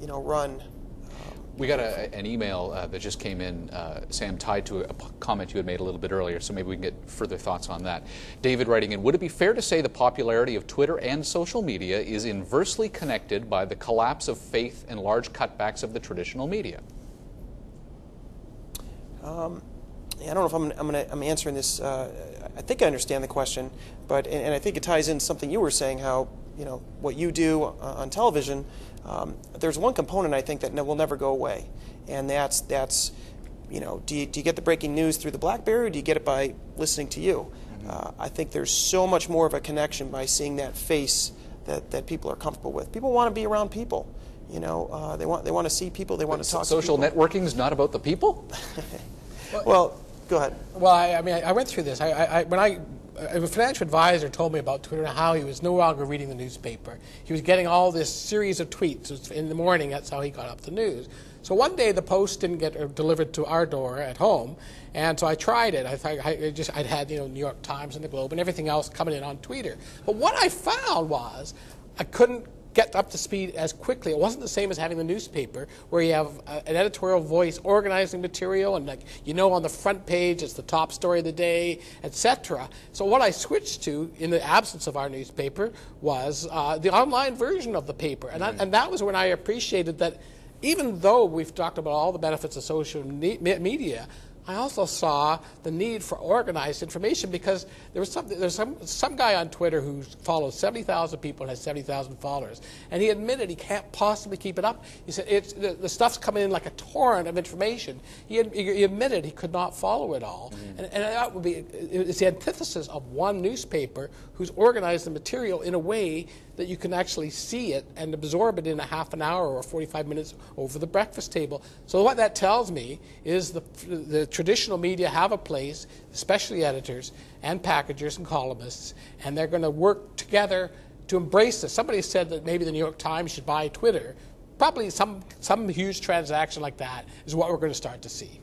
run. We got an email that just came in, Sam, tied to a comment you had made a little bit earlier, so maybe we can get further thoughts on that. David writing in, would it be fair to say the popularity of Twitter and social media is inversely connected by the collapse of faith and large cutbacks of the traditional media? I don't know if I'm answering this. I think I understand the question, but and I think it ties in something you were saying, how what you do on television. There's one component I think that will never go away, and that's do you get the breaking news through the BlackBerry, or do you get it by listening to you? I think there's so much more of a connection by seeing that face that people are comfortable with. People want to be around people. They want to see people. They want to talk to people. Social networking is not about the people? Well, go ahead. Well, I went through this. A financial advisor told me about Twitter and how he was no longer reading the newspaper. He was getting all this series of tweets in the morning. That's how he got up the news. So one day the post didn't get delivered to our door at home, and so I tried it. I'd had New York Times and the Globe and everything else coming in on Twitter. But what I found was I couldn't get up to speed as quickly. It wasn't the same as having the newspaper, where you have an editorial voice organizing material, and on the front page it's the top story of the day, etc. So what I switched to, in the absence of our newspaper, was the online version of the paper, and that was when I appreciated that even though we've talked about all the benefits of social media, I also saw the need for organized information, because there's some guy on Twitter who follows 70,000 people and has 70,000 followers, and he admitted he can't possibly keep it up. He said the stuff's coming in like a torrent of information. He admitted he could not follow it all, and that would be it's the antithesis of one newspaper who's organized the material in a way that you can actually see it and absorb it in a half an hour or 45 minutes over the breakfast table. So what that tells me is the traditional media have a place, especially editors and packagers and columnists, and they're going to work together to embrace this. Somebody said that maybe the New York Times should buy Twitter. Probably some huge transaction like that is what we're going to start to see.